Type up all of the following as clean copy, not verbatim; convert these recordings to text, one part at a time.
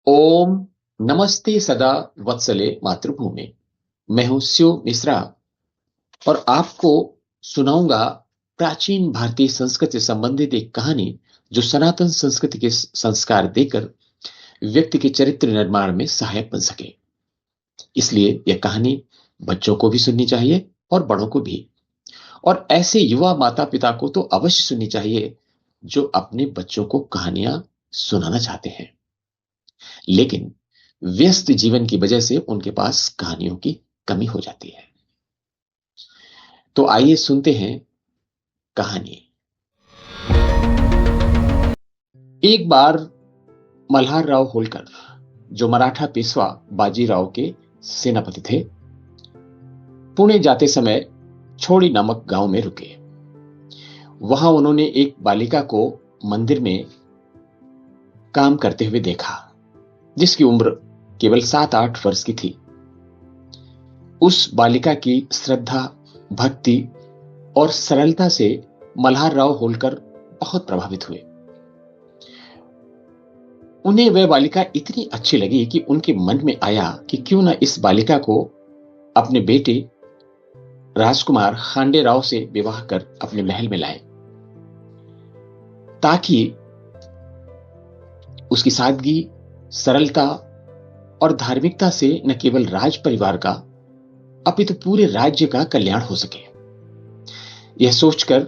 ओम नमस्ते सदा वत्सले मातृभूमि। मैं हूं शिव मिश्रा और आपको सुनाऊंगा प्राचीन भारतीय संस्कृति से संबंधित एक कहानी जो सनातन संस्कृति के संस्कार देकर व्यक्ति के चरित्र निर्माण में सहायक बन सके। इसलिए यह कहानी बच्चों को भी सुननी चाहिए और बड़ों को भी। और ऐसे युवा माता पिता को तो अवश्य सुननी चाहिए जो अपने बच्चों को कहानियां सुनाना चाहते हैं, लेकिन व्यस्त जीवन की वजह से उनके पास कहानियों की कमी हो जाती है। तो आइए सुनते हैं कहानी। एक बार मल्हार राव होलकर, जो मराठा पेशवा बाजीराव के सेनापति थे, पुणे जाते समय छोड़ी नामक गांव में रुके। वहां उन्होंने एक बालिका को मंदिर में काम करते हुए देखा, जिसकी उम्र केवल 7-8 वर्ष की थी। उस बालिका की श्रद्धा, भक्ति और सरलता से मल्हार राव होलकर बहुत प्रभावित हुए। उन्हें वह बालिका इतनी अच्छी लगी कि उनके मन में आया कि क्यों ना इस बालिका को अपने बेटे राजकुमार खांडे राव से विवाह कर अपने महल में लाए, ताकि उसकी सादगी, सरलता और धार्मिकता से न केवल राज परिवार का अपितु पूरे राज्य का कल्याण हो सके। यह सोचकर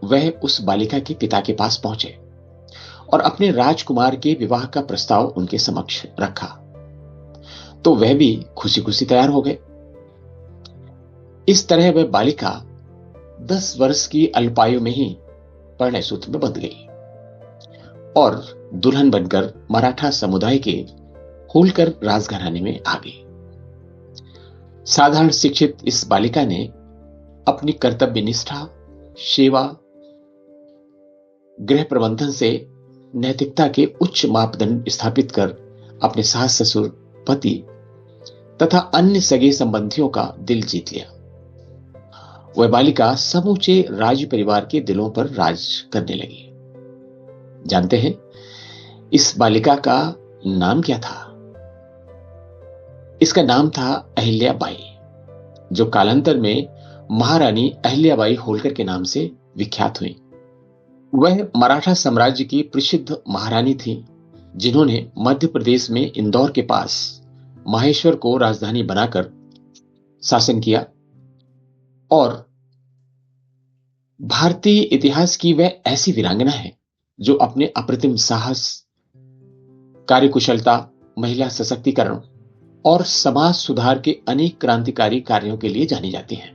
वह उस बालिका के पिता के पास पहुंचे और अपने राजकुमार के विवाह का प्रस्ताव उनके समक्ष रखा। तो वह भी खुशी खुशी तैयार हो गए। इस तरह वह बालिका 10 वर्ष की अल्पायु में ही परिणय सूत्र में बंध गई और दुल्हन बनकर मराठा समुदाय के होलकर राजघराने में आ गई। साधारण शिक्षित इस बालिका ने अपनी कर्तव्य निष्ठा, सेवा, गृह प्रबंधन से नैतिकता के उच्च मापदंड स्थापित कर अपने सास ससुर, पति तथा अन्य सगे संबंधियों का दिल जीत लिया। वह बालिका समूचे राज परिवार के दिलों पर राज करने लगी। जानते हैं इस बालिका का नाम क्या था? इसका नाम था अहिल्याबाई, जो कालांतर में महारानी अहिल्याबाई होलकर के नाम से विख्यात हुई। वह मराठा साम्राज्य की प्रसिद्ध महारानी थी, जिन्होंने मध्य प्रदेश में इंदौर के पास माहेश्वर को राजधानी बनाकर शासन किया और भारतीय इतिहास की वह ऐसी वीरांगना है जो अपने अप्रतिम साहस, कार्यकुशलता, महिला सशक्तिकरण और समाज सुधार के अनेक क्रांतिकारी कार्यों के लिए जानी जाती है।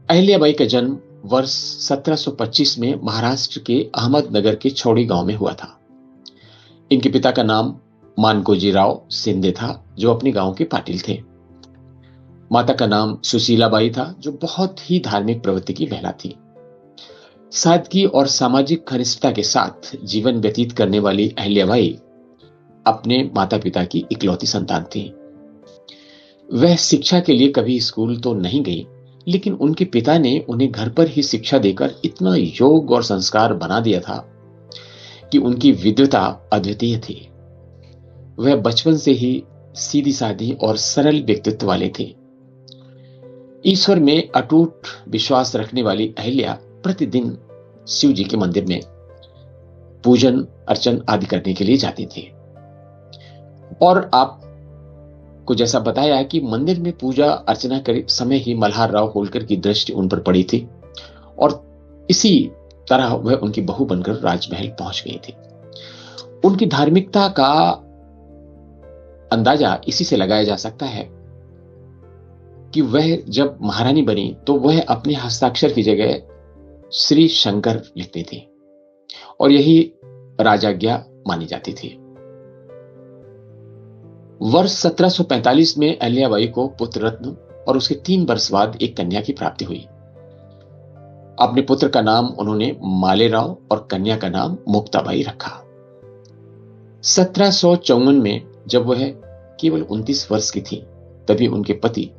अहिल्याबाई का जन्म वर्ष 1725 में महाराष्ट्र के अहमदनगर के छौड़ी गांव में हुआ था। इनके पिता का नाम मानकोजी राव शिंदे था, जो अपने गांव के पाटिल थे। माता का नाम सुशीलाबाई था, जो बहुत ही धार्मिक प्रवृत्ति की महिला थी। सादगी और सामाजिक घनिष्ठता के साथ जीवन व्यतीत करने वाली अहिल्याबाई अपने माता पिता की इकलौती संतान थी। वह शिक्षा के लिए कभी स्कूल तो नहीं गई, लेकिन उनके पिता ने उन्हें घर पर ही शिक्षा देकर इतना योग्य और संस्कार बना दिया था कि उनकी विद्वता अद्वितीय थी। वह बचपन से ही सीधी सादी और सरल व्यक्तित्व वाले थे। ईश्वर में अटूट विश्वास रखने वाली अहिल्या प्रतिदिन शिव जी के मंदिर में पूजन अर्चन आदि करने के लिए जाती थी। और आपको जैसा बताया कि मंदिर में पूजा अर्चना के समय ही मल्हार राव होलकर की दृष्टि उन पर पड़ी थी और इसी तरह वह उनकी बहू बनकर राजमहल पहुंच गई थी। उनकी धार्मिकता का अंदाजा इसी से लगाया जा सकता है कि वह जब महारानी बनी तो वह अपने हस्ताक्षर की जगह श्री शंकर लिखती थी और यही राजाज्ञा मानी जाती थी। वर्ष 1745 में अहिल्याबाई को पुत्र रत्न और उसके 3 वर्ष बाद एक कन्या की प्राप्ति हुई। अपने पुत्र का नाम उन्होंने मालेराव और कन्या का नाम मुक्ताबाई रखा। 1754 में जब वह केवल 29 वर्ष की थी, तभी उनके पति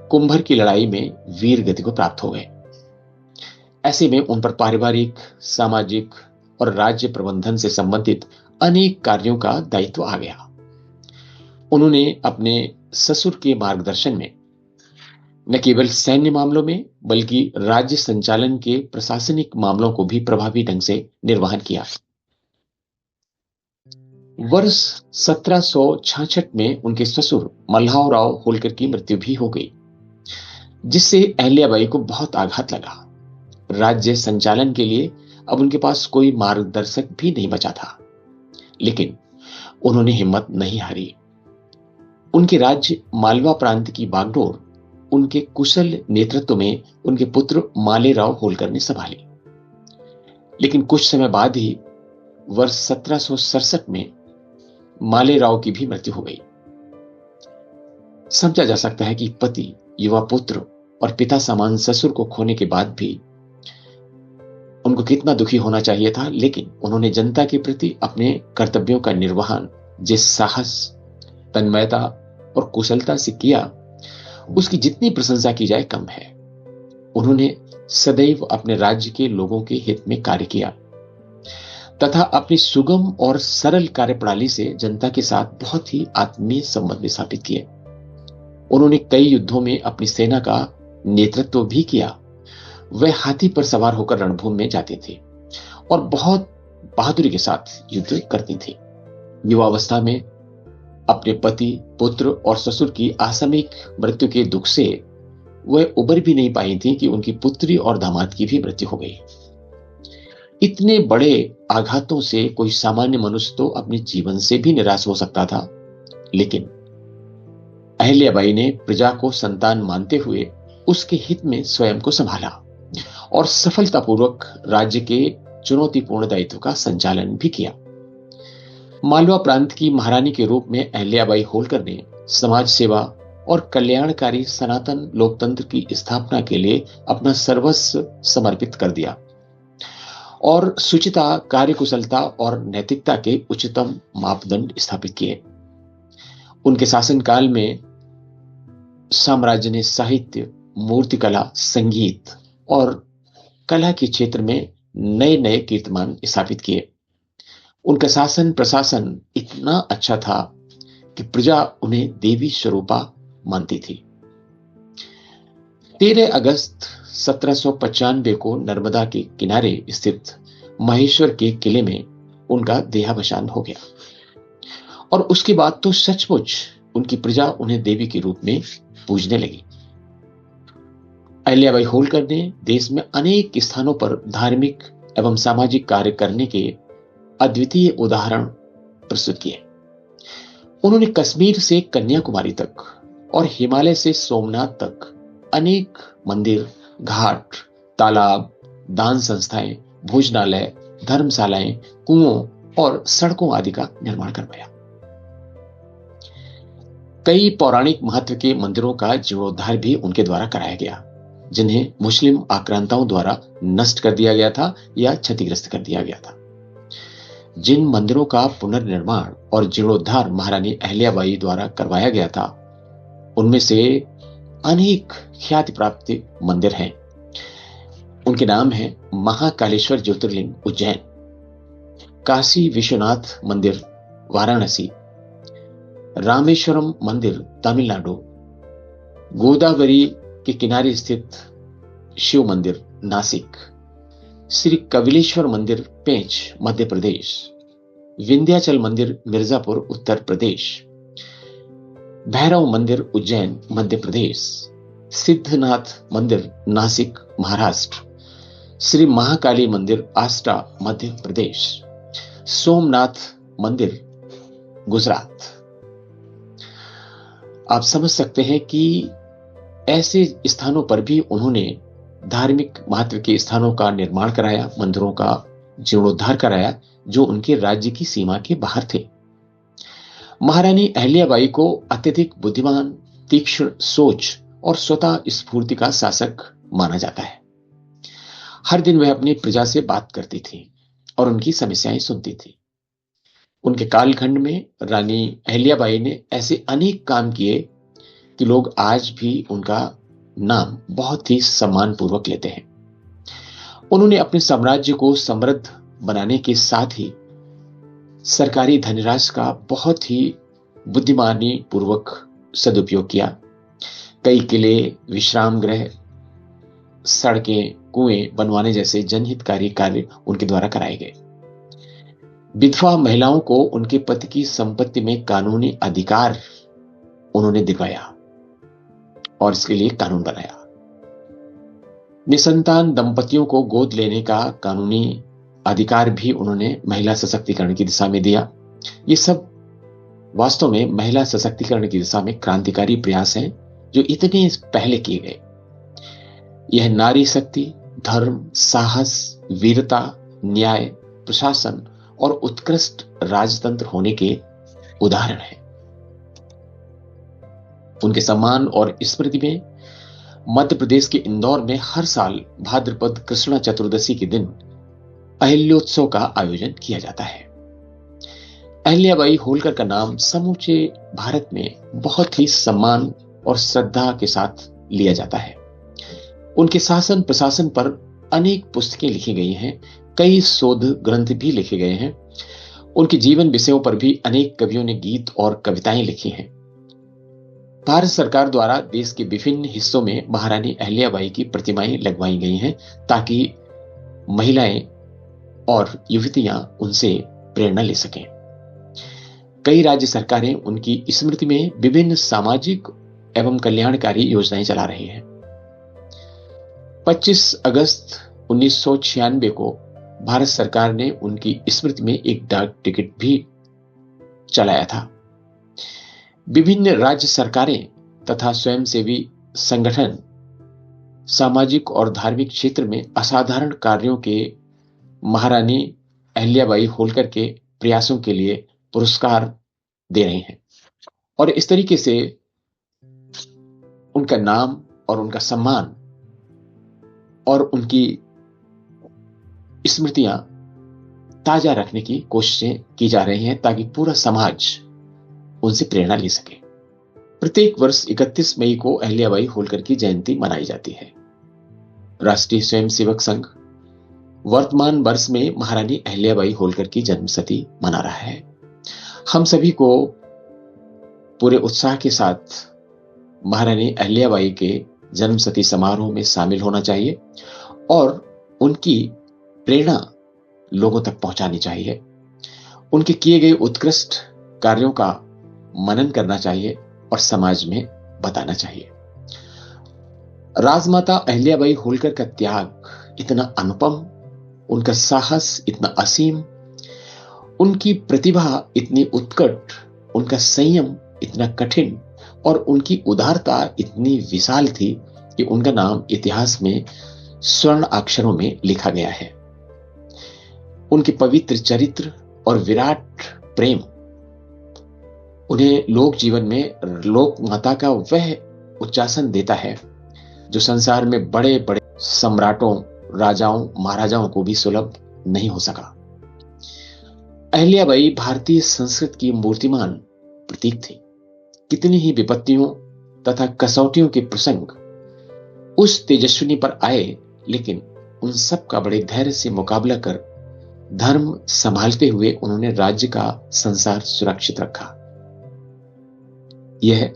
कुंभर की लड़ाई में वीर गति को प्राप्त हो गए। ऐसे में उन पर पारिवारिक, सामाजिक और राज्य प्रबंधन से संबंधित अनेक कार्यों का दायित्व आ गया। उन्होंने अपने ससुर के मार्गदर्शन में न केवल सैन्य मामलों में बल्कि राज्य संचालन के प्रशासनिक मामलों को भी प्रभावी ढंग से निर्वहन किया। वर्ष 1766 में उनके ससुर मल्हावराव होलकर की मृत्यु भी हो गई, जिससे अहल्याबाई को बहुत आघात लगा। राज्य संचालन के लिए अब उनके पास कोई मार्गदर्शक भी नहीं बचा था, लेकिन उन्होंने हिम्मत नहीं हारी। उनके राज्य मालवा प्रांत की बागडोर उनके कुशल नेतृत्व में उनके पुत्र मालेराव होलकर ने संभाली। लेकिन कुछ समय बाद ही वर्ष 1767 में मालेराव की भी मृत्यु हो गई। समझा जा सकता है कि पति, युवा पुत्र और पिता समान ससुर को खोने के बाद भी उनको कितना दुखी होना चाहिए था, लेकिन उन्होंने जनता के प्रति अपने कर्तव्यों का निर्वहन जिस साहस, तन्मयता और कुशलता से किया, उसकी जितनी प्रशंसा की जाए कम है। उन्होंने सदैव अपने राज्य के लोगों के हित में कार्य किया तथा अपनी सुगम और सरल कार्यप्रणाली से जनता के साथ बहुत ही आत्मीय संबंध स्थापित किए। उन्होंने कई युद्धों में अपनी सेना का नेतृत्व भी किया। वह हाथी पर सवार होकर रणभूमि में जाती थी और बहुत बहादुरी के साथ युद्ध करती थी। युवावस्था में अपने पति, पुत्र और ससुर की आकस्मिक मृत्यु के दुख से वह उबर भी नहीं पाई थी कि उनकी पुत्री और दामाद की भी मृत्यु हो गई। इतने बड़े आघातों से कोई सामान्य मनुष्य तो अपने जीवन से भी निराश हो सकता था, लेकिन अहल्याबाई ने प्रजा को संतान मानते हुए उसके हित में स्वयं को संभाला और सफलतापूर्वक राज्य के चुनौतीपूर्ण दायित्व का संचालन भी किया। मालवा प्रांत की महारानी के रूप में अहल्याबाई होलकर ने समाज सेवा और कल्याणकारी सनातन लोकतंत्र की स्थापना के लिए अपना सर्वस्व समर्पित कर दिया और शुचिता, कार्यकुशलता और नैतिकता के उच्चतम मापदंड स्थापित किए। उनके शासनकाल में साम्राज्य ने साहित्य, मूर्तिकला, संगीत और कला के क्षेत्र में नए नए कीर्तिमान स्थापित किए। उनका शासन प्रशासन इतना अच्छा था कि प्रजा उन्हें देवी स्वरूपा मानती थी। 13 अगस्त 1795 को नर्मदा के किनारे स्थित महेश्वर के किले में उनका देहावसान हो गया और उसके बाद तो सचमुच उनकी प्रजा उन्हें देवी के रूप में पूजने लगी। अहल्याबाई होलकर ने देश में अनेक स्थानों पर धार्मिक एवं सामाजिक कार्य करने के अद्वितीय उदाहरण प्रस्तुत किए। उन्होंने कश्मीर से कन्याकुमारी तक और हिमालय से सोमनाथ तक अनेक मंदिर, घाट, तालाब, दान संस्थाएं, भोजनालय, धर्मशालाएं, कुओं और सड़कों आदि का निर्माण करवाया। कई पौराणिक महत्व के मंदिरों का जीर्णोद्धार भी उनके द्वारा कराया गया, जिन्हें मुस्लिम आक्रांताओं द्वारा नष्ट कर दिया गया था या क्षतिग्रस्त कर दिया गया था। जिन मंदिरों का पुनर्निर्माण और जीर्णोद्धार महारानी अहल्याबाई द्वारा करवाया गया था, उनमें से अनेक ख्याति प्राप्त मंदिर हैं। उनके नाम हैं महाकालेश्वर ज्योतिर्लिंग उज्जैन, काशी विश्वनाथ मंदिर वाराणसी, रामेश्वरम मंदिर तमिलनाडु, गोदावरी के किनारे स्थित शिव मंदिर नासिक, श्री कपिलेश्वर मंदिर पेंच मध्य प्रदेश, विंध्याचल मंदिर मिर्जापुर उत्तर प्रदेश, भैरव मंदिर उज्जैन मध्य प्रदेश, सिद्धनाथ मंदिर नासिक महाराष्ट्र, श्री महाकाली मंदिर आष्टा मध्य प्रदेश, सोमनाथ मंदिर गुजरात। आप समझ सकते हैं कि ऐसे स्थानों पर भी उन्होंने धार्मिक महत्व के स्थानों का निर्माण कराया, मंदिरों का जीर्णोद्धार कराया जो उनके राज्य की सीमा के बाहर थे। महारानी अहल्याबाई को अत्यधिक बुद्धिमान, तीक्ष्ण सोच और स्वतः स्फूर्ति का शासक माना जाता है। हर दिन वह अपनी प्रजा से बात करती थी और उनकी समस्याएं सुनती थी। उनके कालखंड में रानी अहल्याबाई ने ऐसे अनेक काम किए कि लोग आज भी उनका नाम बहुत ही सम्मानपूर्वक लेते हैं। उन्होंने अपने साम्राज्य को समृद्ध बनाने के साथ ही सरकारी धनराशि का बहुत ही बुद्धिमानी पूर्वक सदुपयोग किया। कई किले, विश्राम गृह, सड़कें, कुएं बनवाने जैसे जनहितकारी कार्य उनके द्वारा कराए गए। विधवा महिलाओं को उनके पति की संपत्ति में कानूनी अधिकार उन्होंने दिलवाया और इसके लिए कानून बनाया। निसंतान दंपतियों को गोद लेने का कानूनी अधिकार भी उन्होंने महिला सशक्तिकरण की दिशा में दिया। ये सब वास्तव में महिला सशक्तिकरण की दिशा में क्रांतिकारी प्रयास हैं जो इतने पहले किए गए। यह नारी शक्ति, धर्म, साहस, वीरता, न्याय, प्रशासन और उत्कृष्ट राजतंत्र होने के उदाहरण हैं। उनके सम्मान और स्मृति में मध्य प्रदेश के इंदौर में हर साल भाद्रपद कृष्णा चतुर्दशी के दिन अहिल्योत्सव का आयोजन किया जाता है। अहिल्याबाई होलकर का नाम समूचे भारत में बहुत ही सम्मान और श्रद्धा के साथ लिया जाता है। उनके शासन प्रशासन पर अनेक पुस्तकें लिखी गई हैं, कई शोध ग्रंथ भी लिखे गए हैं। उनके जीवन विषयों पर भी अनेक कवियों ने गीत और कविताएं लिखी हैं। भारत सरकार द्वारा देश के विभिन्न हिस्सों में महारानी अहिल्याबाई की प्रतिमाएं लगवाई गई हैं ताकि महिलाएं और युवतियां उनसे प्रेरणा ले सकें। कई राज्य सरकारें उनकी स्मृति में विभिन्न सामाजिक एवं कल्याणकारी योजनाएं चला रही हैं। 25 अगस्त 1996 को भारत सरकार ने उनकी स्मृति में एक डाक टिकट भी चलाया था। विभिन्न राज्य सरकारें तथा स्वयंसेवी संगठन सामाजिक और धार्मिक क्षेत्र में असाधारण कार्यों के महारानी अहिल्याबाई होलकर के प्रयासों के लिए पुरस्कार दे रहे हैं और इस तरीके से उनका नाम और उनका सम्मान और उनकी स्मृतियां ताजा रखने की कोशिशें की जा रही हैं ताकि पूरा समाज उनसे प्रेरणा ले सके। प्रत्येक वर्ष 31 मई को अहिल्याबाई होलकर की जयंती मनाई जाती है। राष्ट्रीय स्वयंसेवक संघ वर्तमान वर्ष में महारानी अहिल्याबाई होलकर की जन्मशती मना रहा है। हम सभी को पूरे उत्साह के साथ महारानी अहिल्याबाई के जन्मशती समारोह में शामिल होना चाहिए और उनकी प्रेरणा लोगों तक पहुंचानी चाहिए। उनके किए गए उत्कृष्ट कार्यों का मनन करना चाहिए और समाज में बताना चाहिए। राजमाता अहिल्याबाई होलकर का त्याग इतना अनुपम, उनका साहस इतना असीम, उनकी प्रतिभा इतनी उत्कट, उनका संयम इतना कठिन और उनकी उदारता इतनी विशाल थी कि उनका नाम इतिहास में स्वर्ण अक्षरों में लिखा गया है। उनके पवित्र चरित्र और विराट प्रेम उन्हें लोक जीवन में लोक माता का वह उच्चासन देता है जो संसार में बड़े बड़े सम्राटों, राजाओं, महाराजाओं को भी सुलभ नहीं हो सका। अहिल्याबाई भारतीय संस्कृति की मूर्तिमान प्रतीक थी। कितनी ही विपत्तियों तथा कसौटियों के प्रसंग उस तेजस्विनी पर आए, लेकिन उन सब का बड़े धैर्य से मुकाबला कर धर्म संभालते हुए उन्होंने राज्य का संसार सुरक्षित रखा। यह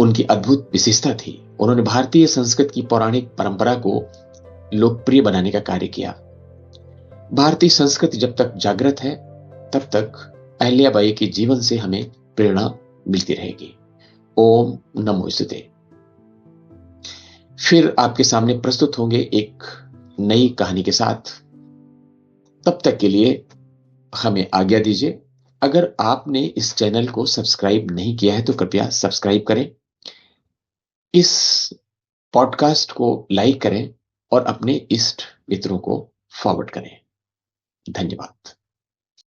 उनकी अद्भुत विशेषता थी। उन्होंने भारतीय संस्कृति की पौराणिक परंपरा को लोकप्रिय बनाने का कार्य किया। भारतीय संस्कृति जब तक जागृत है तब तक अहिल्याबाई के जीवन से हमें प्रेरणा मिलती रहेगी। ओम नमो स्तुते। फिर आपके सामने प्रस्तुत होंगे एक नई कहानी के साथ। तब तक के लिए हमें आज्ञा दीजिए। अगर आपने इस चैनल को सब्सक्राइब नहीं किया है तो कृपया सब्सक्राइब करें, इस पॉडकास्ट को लाइक करें और अपने इष्ट मित्रों को फॉरवर्ड करें। धन्यवाद।